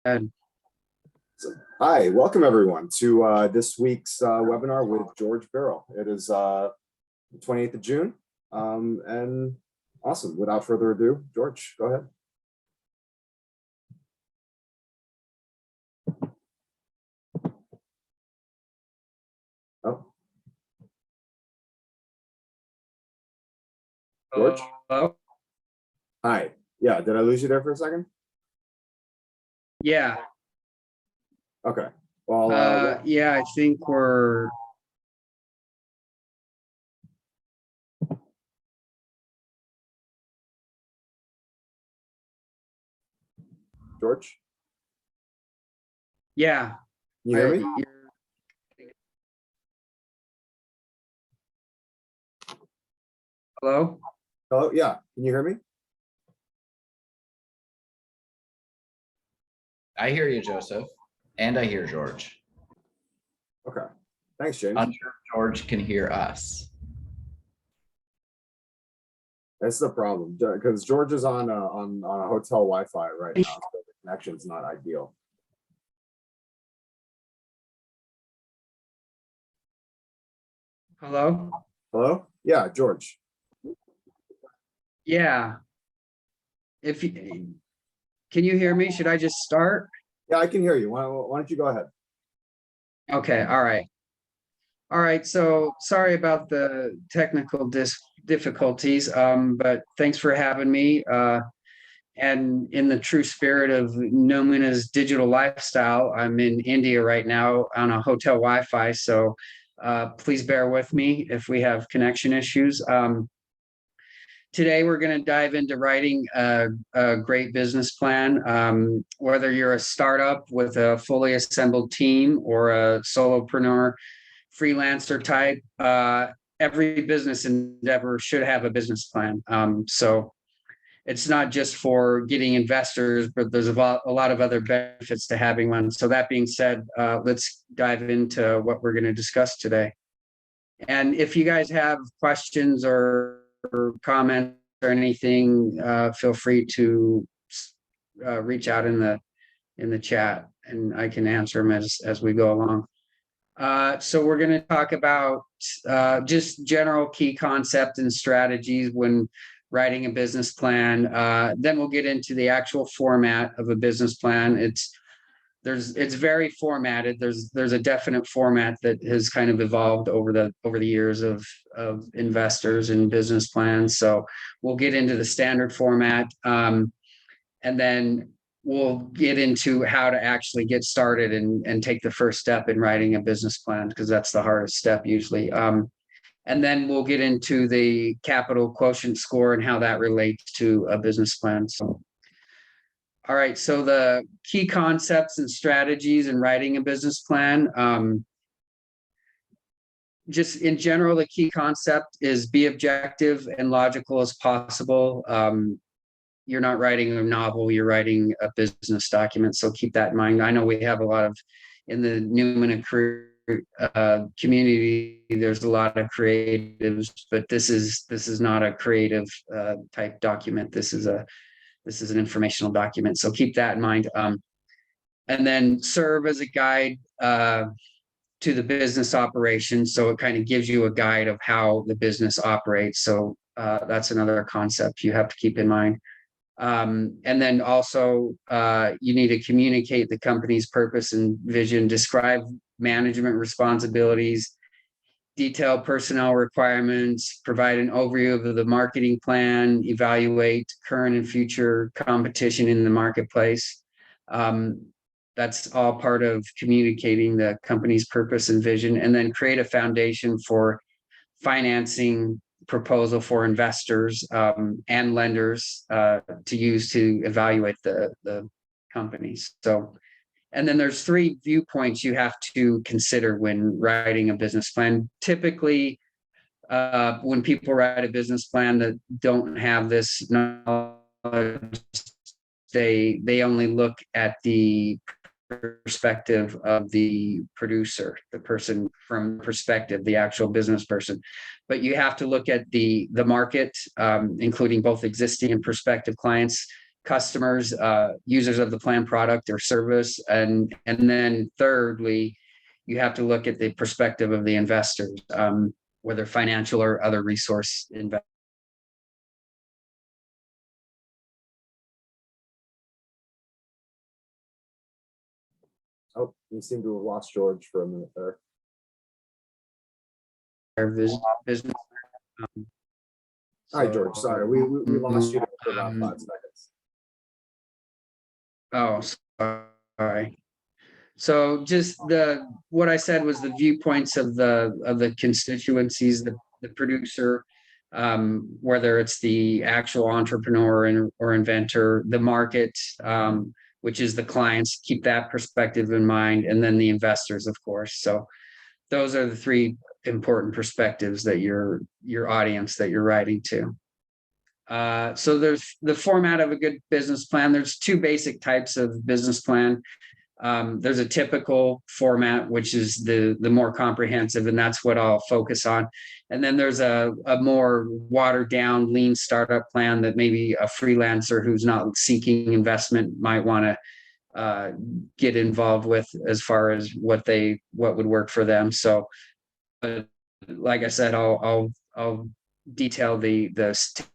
And Hi, welcome everyone to this week's webinar with George Birrell. It is the 28th of June, and awesome. Without further ado, George, go ahead. Oh, George? hello? Hi. Yeah, did I lose you there for a second? Yeah. Okay. Well, yeah, I think we're George, yeah. can you hear me? Hello? Hello? Yeah, can you hear me? I hear you, Joseph, and I hear George. Okay. Thanks, James. Unsure if George can hear us. That's the problem because George is on a hotel Wi-Fi right now, so the connection's not ideal. Hello? Hello? Yeah, George. Yeah. If you can you hear me? Should I just start? Yeah, I can hear you. Why don't you go ahead? Okay, all right. All right, so sorry about the technical difficulties, but thanks for having me. And in the true spirit of Noumena's digital lifestyle, I'm in India right now on a hotel Wi-Fi, so please bear with me if we have connection issues. Today, we're going to dive into writing a great business plan. Whether you're a startup with a fully assembled team or a solopreneur, freelancer type, every business endeavor should have a business plan. So it's not just for getting investors, but there's a lot of other benefits to having one. So that being said, let's dive into what we're going to discuss today. And if you guys have questions or comments or anything, feel free to reach out in the chat, and I can answer them as we go along. So we're going to talk about just general key concepts and strategies when writing a business plan. Then we'll get into the actual format of a business plan. It's very formatted. There's a definite format that has kind of evolved over the years of investors and business plans. So we'll get into the standard format, and then we'll get into how to actually get started and take the first step in writing a business plan, because that's the hardest step usually. And then we'll get into the capital quotient score and how that relates to a business plan. So, all right. So the key concepts and strategies in writing a business plan. Just in general, the key concept is be objective and logical as possible. You're not writing a novel, you're writing a business document. So keep that in mind. I know we have a lot of, in the Noumena community, there's a lot of creatives, but this is not a creative type document. This is an informational document. So keep that in mind. And then serve as a guide to the business operation. So it kind of gives you a guide of how the business operates. So that's another concept you have to keep in mind. And then also, you need to communicate the company's purpose and vision, describe management responsibilities, detail personnel requirements, provide an overview of the marketing plan, evaluate current and future competition in the marketplace. That's all part of communicating the company's purpose and vision, and then create a foundation for financing proposal for investors and lenders to use to evaluate the companies. So, and then there's 3 viewpoints you have to consider when writing a business plan. Typically, when people write a business plan that don't have this knowledge, they only look at the perspective of the producer, the person from perspective, the actual business person. But you have to look at the market, including both existing and prospective clients, customers, users of the plan product or service. And then thirdly, you have to look at the perspective of the investors, whether financial or other resource investors. Oh, you seem to have lost George for a minute there. Business. Hi, George. Sorry, we lost you for about 5 seconds. Oh, sorry. So just what I said was the viewpoints of the constituencies, the producer, whether it's the actual entrepreneur or inventor, the market, which is the clients, keep that perspective in mind, and then the investors, of course. So those are the three important perspectives that your audience that you're writing to. So there's the format of a good business plan. There's two basic types of business plan. There's a typical format, which is the more comprehensive, and that's what I'll focus on. And then there's a more watered down, lean startup plan that maybe a freelancer who's not seeking investment might want to get involved with, as far as what would work for them. So, like I said, I'll detail the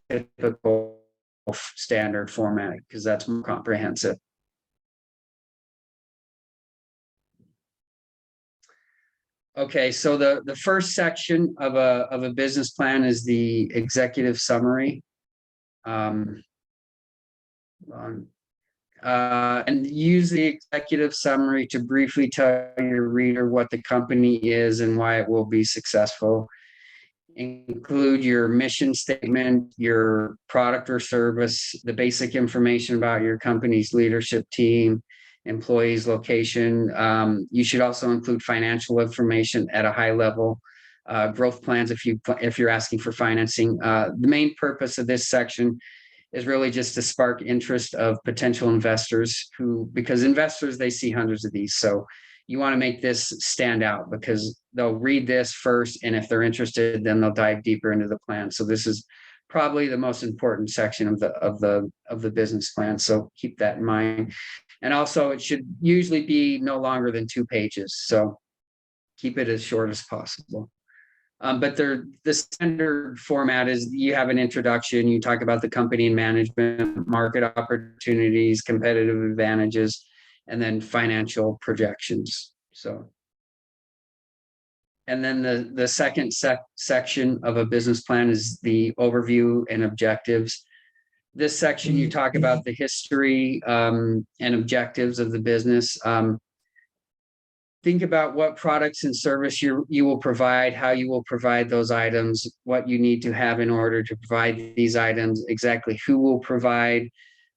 typical standard format because that's more comprehensive. Okay, so the first section of a business plan is the executive summary. And use the executive summary to briefly tell your reader what the company is and why it will be successful. Include your mission statement, your product or service, the basic information about your company's leadership team, employees, location. You should also include financial information at a high level, growth plans if you're asking for financing. The main purpose of this section is really just to spark interest of potential investors because investors, they see hundreds of these. So you want to make this stand out because they'll read this first, and if they're interested, then they'll dive deeper into the plan. So this is probably the most important section of the business plan. So keep that in mind. And also, it should usually be no longer than 2 pages. So keep it as short as possible. But the standard format is you have an introduction, you talk about the company and management, market opportunities, competitive advantages, and then financial projections. So, and then the second section of a business plan is the overview and objectives. This section, you talk about the history and objectives of the business. Think about what products and service you will provide, how you will provide those items, what you need to have in order to provide these items, exactly who will provide,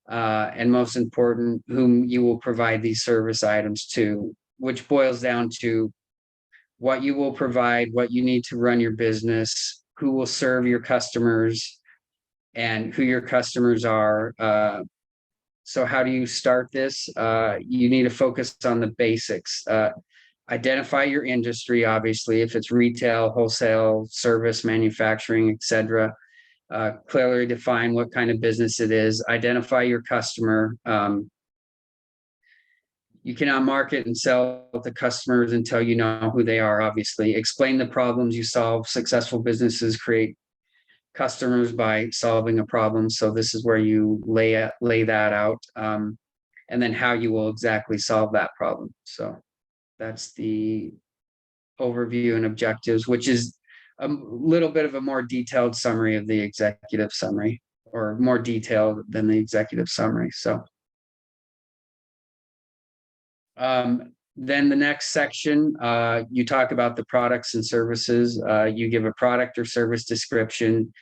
and most important, whom you will provide these service items to, which boils down to what you will provide, what you need to run your business, who will serve your customers, and who your customers are. So how do you start this? You need to focus on the basics. Identify your industry, obviously, if it's retail, wholesale, service, manufacturing, etc. Clearly define what kind of business it is. Identify your customer. You cannot market and sell to customers until you know who they are, obviously. Explain the problems you solve. Successful businesses create customers by solving a problem. So this is where you lay that out. And then how you will exactly solve that problem. So that's the overview and objectives, which is a little bit of a more detailed summary of the executive summary, or more detailed than the executive summary. So then the next section, you talk about the products and services. You give a product or service description.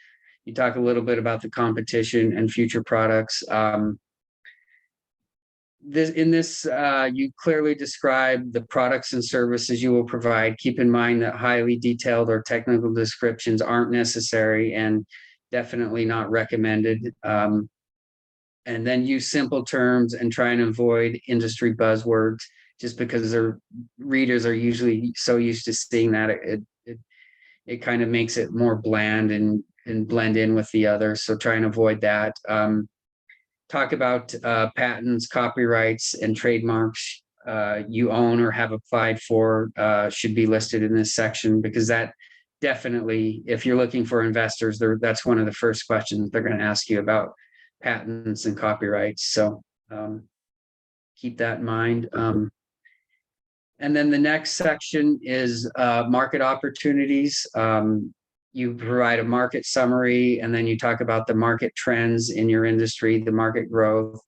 You talk a little bit about the competition and future products. You clearly describe the products and services you will provide. Keep in mind that highly detailed or technical descriptions aren't necessary and definitely not recommended. And then use simple terms and try and avoid industry buzzwords, just because their readers are usually so used to seeing that it kind of makes it more bland and blend in with the others. So try and avoid that. talk about patents, copyrights, and trademarks you own or have applied for should be listed in this section, because that definitely, if you're looking for investors, that's one of the first questions they're going to ask you about patents and copyrights. So keep that in mind. And then the next section is market opportunities. You provide a market summary, and then you talk about the market trends in your industry, the market growth,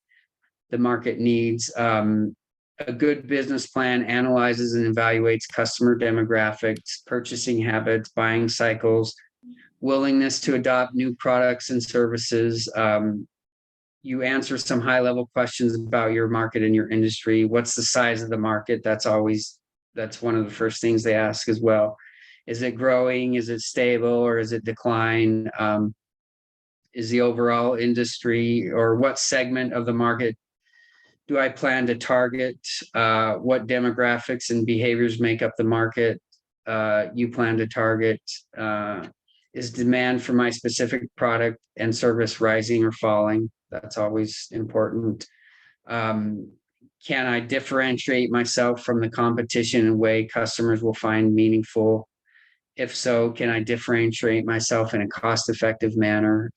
the market needs. A good business plan analyzes and evaluates customer demographics, purchasing habits, buying cycles, willingness to adopt new products and services. You answer some high-level questions about your market and your industry. What's the size of the market? That's one of the first things they ask as well. Is it growing? Is it stable, or is it decline? Is the overall industry, or what segment of the market do I plan to target? What demographics and behaviors make up the market you plan to target? Is demand for my specific product and service rising or falling? That's always important. Can I differentiate myself from the competition in a way customers will find meaningful? If so, can I differentiate myself in a cost-effective manner?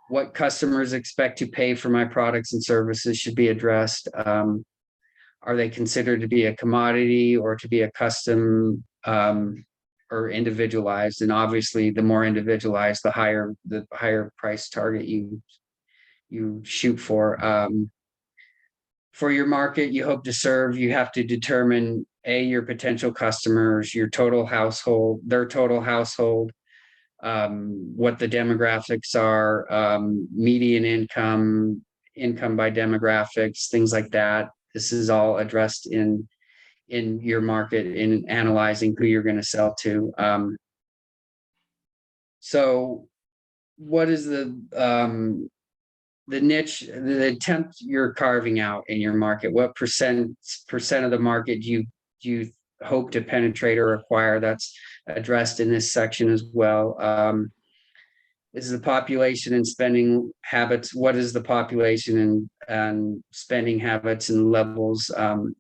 What customers expect to pay for my products and services should be addressed. Are they considered to be a commodity or to be a custom or individualized? And obviously, the more individualized, the higher price target you shoot for. For your market you hope to serve, you have to determine your potential customers, their total household, what the demographics are, median income by demographics, things like that. This is all addressed in your market in analyzing who you're going to sell to. So what is the niche, the attempt you're carving out in your market? What percent of the market do you hope to penetrate or acquire? That's addressed in this section as well. Is the population and spending habits? What is the population and spending habits and levels?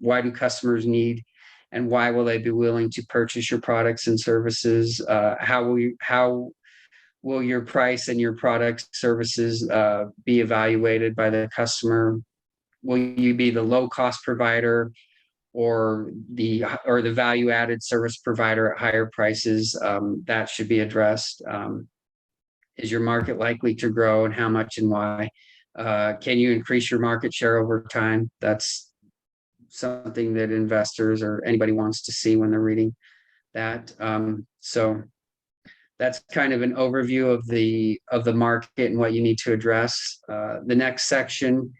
Why do customers need, and why will they be willing to purchase your products and services? How will your price and your product services be evaluated by the customer? Will you be the low cost provider or the value added service provider at higher prices? That should be addressed. Is your market likely to grow, and how much and why? Can you increase your market share over time? That's something that investors or anybody wants to see when they're reading that. So that's kind of an overview of the market and what you need to address. The next section,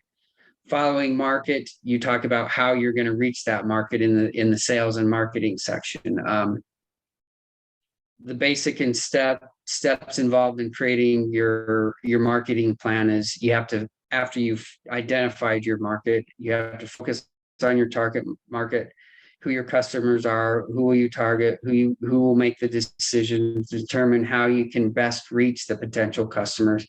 following market, you talk about how you're going to reach that market in the sales and marketing section. The basic and steps involved in creating your marketing plan is you have to, after you've identified your market, you have to focus on your target market, who your customers are, who will you target, who will make the decision to determine how you can best reach the potential customers,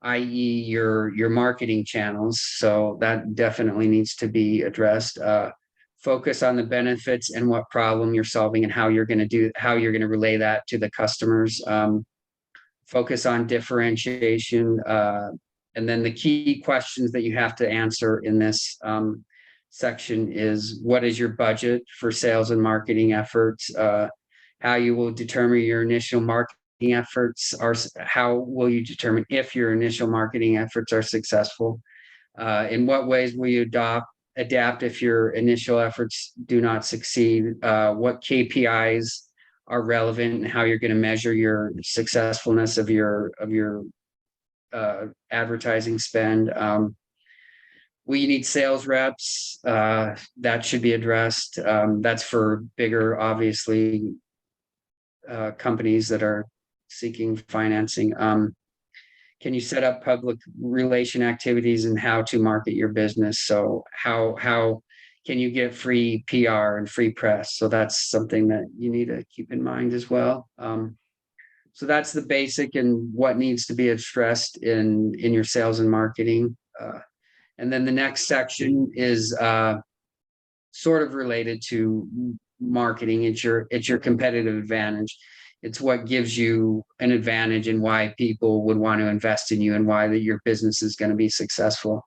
i.e. your marketing channels. So that definitely needs to be addressed. Focus on the benefits and what problem you're solving and how you're going to relay that to the customers. Focus on differentiation. And then the key questions that you have to answer in this section is, what is your budget for sales and marketing efforts? How you will determine your initial marketing efforts are, how will you determine if your initial marketing efforts are successful? In what ways will you adapt if your initial efforts do not succeed? What KPIs are relevant, and how you're going to measure your successfulness of your advertising spend? Will you need sales reps? That should be addressed. That's for bigger, obviously, companies that are seeking financing. Can you set up public relation activities and how to market your business? So how can you get free PR and free press? So that's something that you need to keep in mind as well. So that's the basic and what needs to be addressed in your sales and marketing. And then the next section is sort of related to marketing. It's your competitive advantage. It's what gives you an advantage and why people would want to invest in you and why that your business is going to be successful.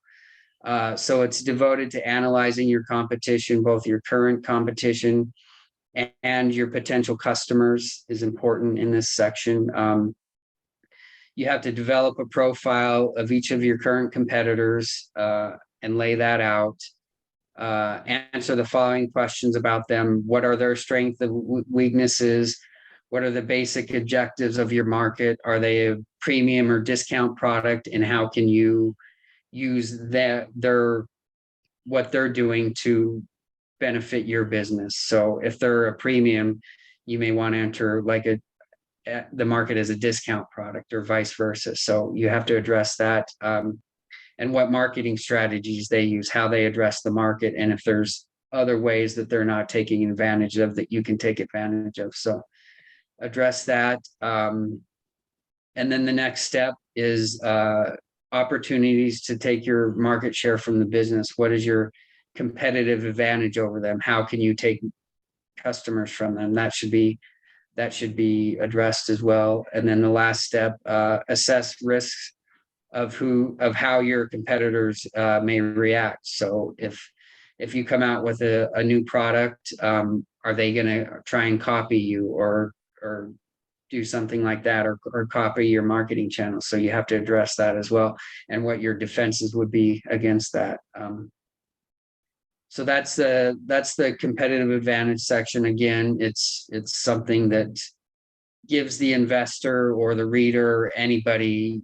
So it's devoted to analyzing your competition, both your current competition and your potential customers is important in this section. You have to develop a profile of each of your current competitors and lay that out. Answer the following questions about them. What are their strengths and weaknesses? What are the basic objectives of your market? Are they a premium or discount product? And how can you use what they're doing to benefit your business? So if they're a premium, you may want to enter the market as a discount product or vice versa. So you have to address that. And what marketing strategies they use, how they address the market, and if there's other ways that they're not taking advantage of that you can take advantage of. So address that. And then the next step is opportunities to take your market share from the business. What is your competitive advantage over them? How can you take customers from them? That should be addressed as well. And then the last step, assess risks of how your competitors may react. So if you come out with a new product, are they going to try and copy you or do something like that, or copy your marketing channels? So you have to address that as well, and what your defenses would be against that. So that's the competitive advantage section. Again, it's something that gives the investor or the reader or anybody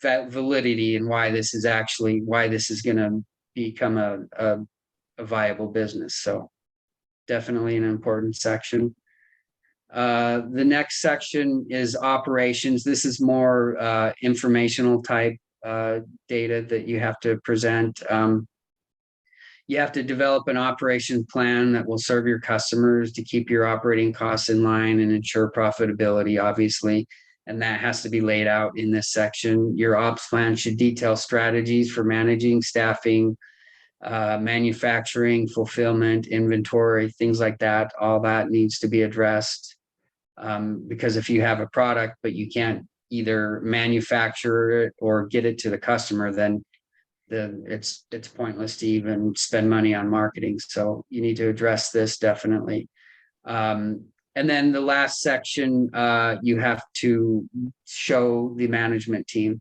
that validity and why this is going to become a viable business. So definitely an important section. The next section is operations. This is more informational type data that you have to present. You have to develop an operation plan that will serve your customers to keep your operating costs in line and ensure profitability, obviously. And that has to be laid out in this section. Your ops plan should detail strategies for managing staffing, manufacturing, fulfillment, inventory, things like that. All that needs to be addressed. Because if you have a product, but you can't either manufacture it or get it to the customer, then it's pointless to even spend money on marketing. So you need to address this definitely. And then the last section, you have to show the management team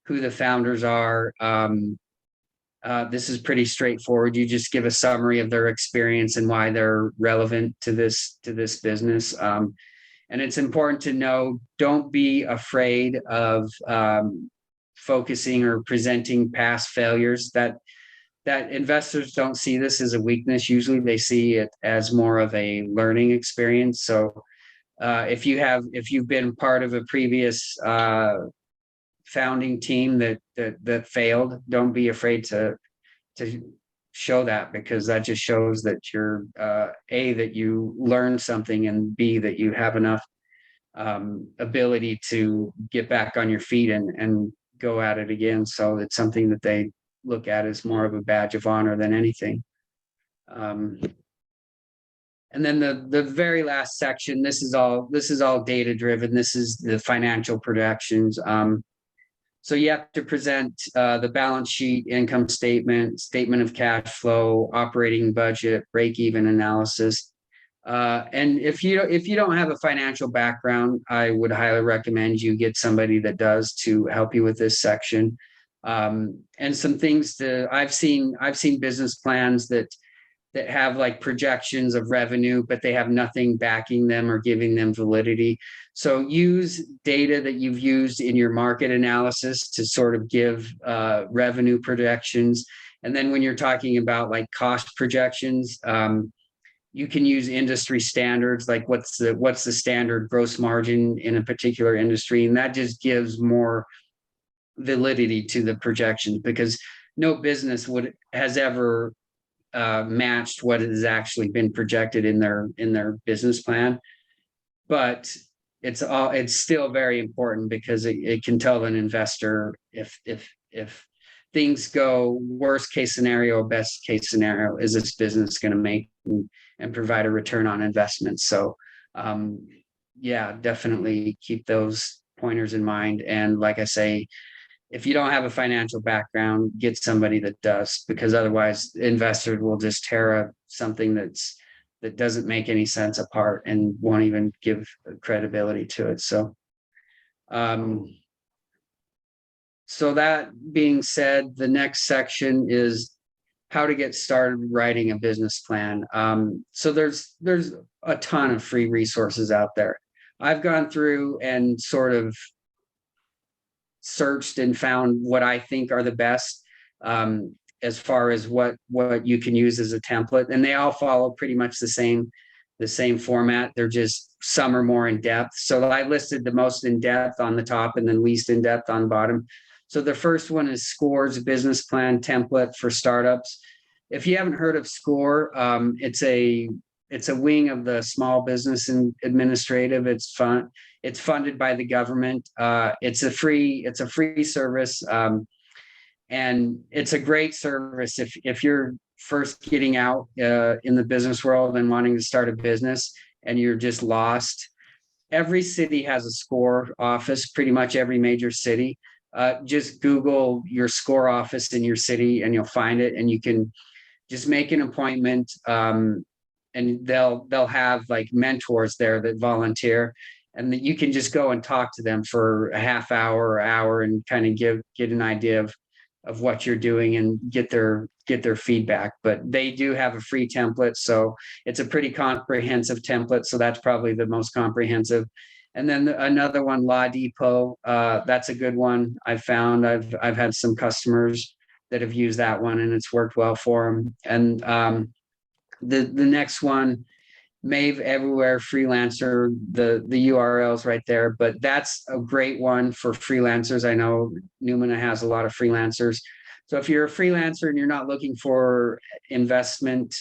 who the founders are. This is pretty straightforward. You just give a summary of their experience and why they're relevant to this business. And it's important to know, don't be afraid of focusing or presenting past failures. That investors don't see this as a weakness. Usually they see it as more of a learning experience. So if you've been part of a previous founding team that failed, don't be afraid to show that, because that just shows that you're that you learned something, and B, that you have enough ability to get back on your feet and go at it again. So it's something that they look at as more of a badge of honor than anything. And then the very last section, this is all data driven. This is the financial projections. So you have to present the balance sheet, income statement, statement of cash flow, operating budget, break-even analysis. And if you don't have a financial background, I would highly recommend you get somebody that does to help you with this section. And some things I've seen business plans that have like projections of revenue, but they have nothing backing them or giving them validity. So use data that you've used in your market analysis to sort of give revenue projections. And then when you're talking about like cost projections, you can use industry standards, like what's the standard gross margin in a particular industry, and that just gives more validity to the projections, because no business has ever matched what has actually been projected in their business plan. But it's still very important because it can tell an investor if things go worst case scenario, best case scenario, is this business going to make and provide a return on investment? So yeah, definitely keep those pointers in mind. And like I say, if you don't have a financial background, get somebody that does, because otherwise investors will just tear something that doesn't make any sense apart and won't even give credibility to it. So so that being said, the next section is how to get started writing a business plan. So there's a ton of free resources out there. I've gone through and sort of searched and found what I think are the best, as far as what you can use as a template, and they all follow pretty much the same format. They're just, some are more in depth. So I listed the most in depth on the top and then least in depth on bottom. So the first one is SCORE's business plan template for startups. If you haven't heard of SCORE, it's a wing of the Small Business and Administrative. It's funded by the government. It's a free service, and it's a great service if you're first getting out in the business world and wanting to start a business and you're just lost. Every city has a SCORE office, pretty much every major city. Just Google your SCORE office in your city and you'll find it, and you can just make an appointment, and they'll have like mentors there that volunteer, and that you can just go and talk to them for a half hour or hour and kind of get an idea of what you're doing and get their feedback. But they do have a free template, so it's a pretty comprehensive template. So that's probably the most comprehensive. And then another one, Law Depot, that's a good one. I've found I've had some customers that have used that one and it's worked well for them. And the next one, Mave Everywhere Freelancer, the URL's right there, but that's a great one for freelancers. I know Noumena has a lot of freelancers. So if you're a freelancer and you're not looking for investment,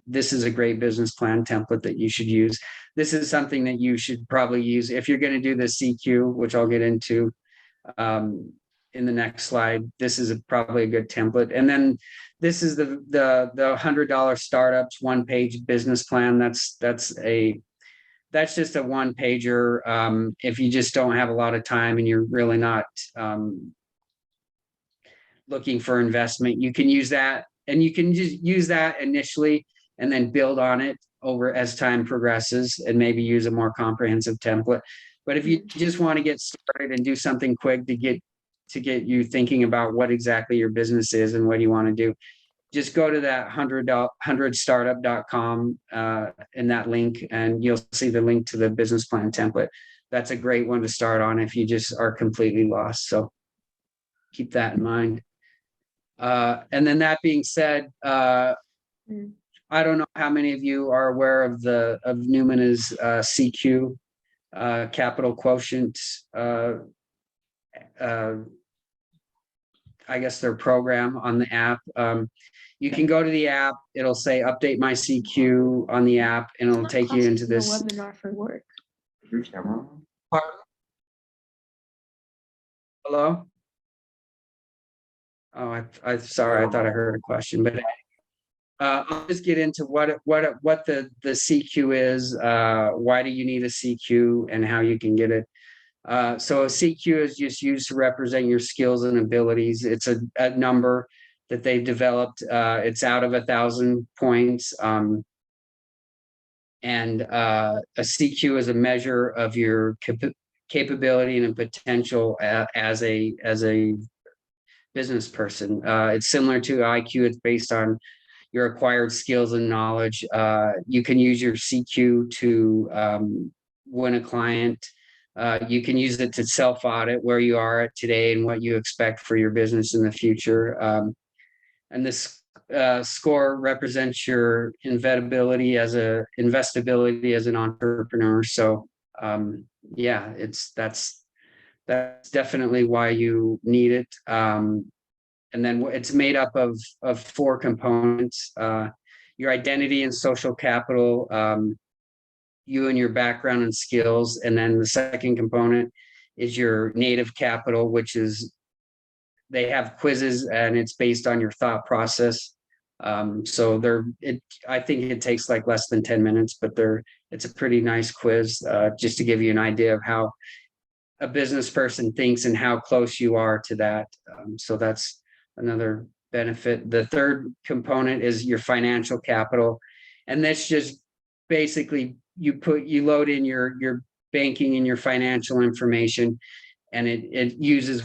this is a great business plan template that you should use. This is something that you should probably use if you're going to do the CQ, which I'll get into in the next slide. This is probably a good template. And then this is the $100 startups 1-page business plan. That's just a 1-pager. If you just don't have a lot of time and you're really not looking for investment, you can use that, and you can just use that initially and then build on it over as time progresses and maybe use a more comprehensive template. But if you just want to get started and do something quick to get you thinking about what exactly your business is and what you want to do, just go to that 100startup.com in that link, and you'll see the link to the business plan template. That's a great one to start on if you just are completely lost. So keep that in mind. And then that being said, I don't know how many of you are aware of Noumena's CQ, Capital Quotient, I guess their program on the app. You can go to the app, it'll say update my CQ on the app, and it'll take you into this webinar for work. Hello? Oh, I sorry, I thought I heard a question, but I'll just get into what the CQ is, why do you need a CQ, and how you can get it. So a CQ is just used to represent your skills and abilities. It's a number that they've developed. It's out of 1,000 points. And a CQ is a measure of your capability and potential as a business person. It's similar to IQ. It's based on your acquired skills and knowledge. You can use your CQ to win a client. You can use it to self-audit where you are at today and what you expect for your business in the future. And this score represents your investability as an entrepreneur. So yeah, that's definitely why you need it. And then it's made up of 4 components: your identity and social capital, you and your background and skills. And then the second component is your native capital, which is they have quizzes and it's based on your thought process. So I think it takes like less than 10 minutes, but it's a pretty nice quiz, just to give you an idea of how a business person thinks and how close you are to that. So that's another benefit. The third component is your financial capital. And that's just basically you load in your banking and your financial information, and it uses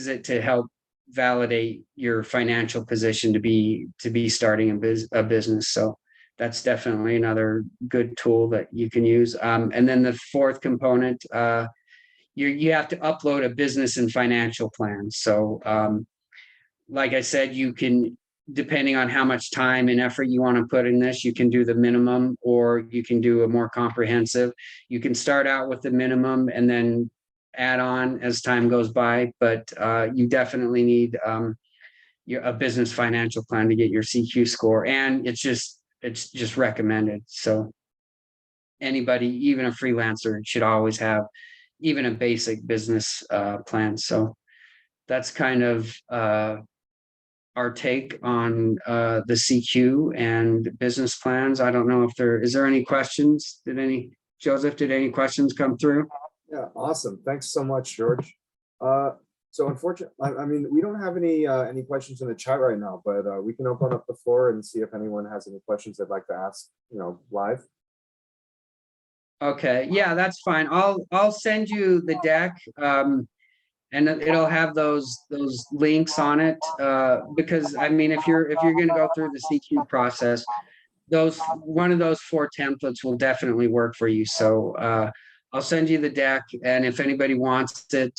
it to help validate your financial position to be starting a business. So that's definitely another good tool that you can use. And then the fourth component, you have to upload a business and financial plan. So like I said, you can, depending on how much time and effort you want to put in this, you can do the minimum or you can do a more comprehensive. You can start out with the minimum and then add on as time goes by, but you definitely need a business financial plan to get your CQ score, and it's just recommended. So anybody, even a freelancer, should always have even a basic business plan. So that's kind of our take on the CQ and business plans. I don't know if is there any questions? Joseph, did any questions come through? Yeah, awesome. Thanks so much, George. So unfortunately, I mean, we don't have any questions in the chat right now, but we can open up the floor and see if anyone has any questions they'd like to ask, live. Okay, yeah, that's fine. I'll send you the deck, and it'll have those links on it, because I mean, if you're going to go through the CQ process, one of those 4 templates will definitely work for you. So I'll send you the deck, and if anybody wants it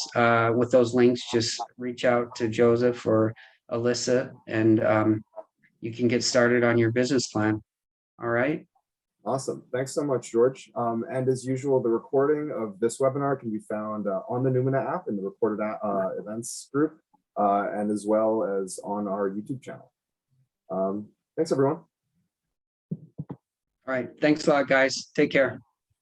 with those links, just reach out to Joseph or Alyssa, and you can get started on your business plan. All right. Awesome. Thanks so much, George. And as usual, the recording of this webinar can be found on the Noumena app in the recorded events group, and as well as on our YouTube channel. Thanks, everyone. All right. Thanks a lot, guys. Take care.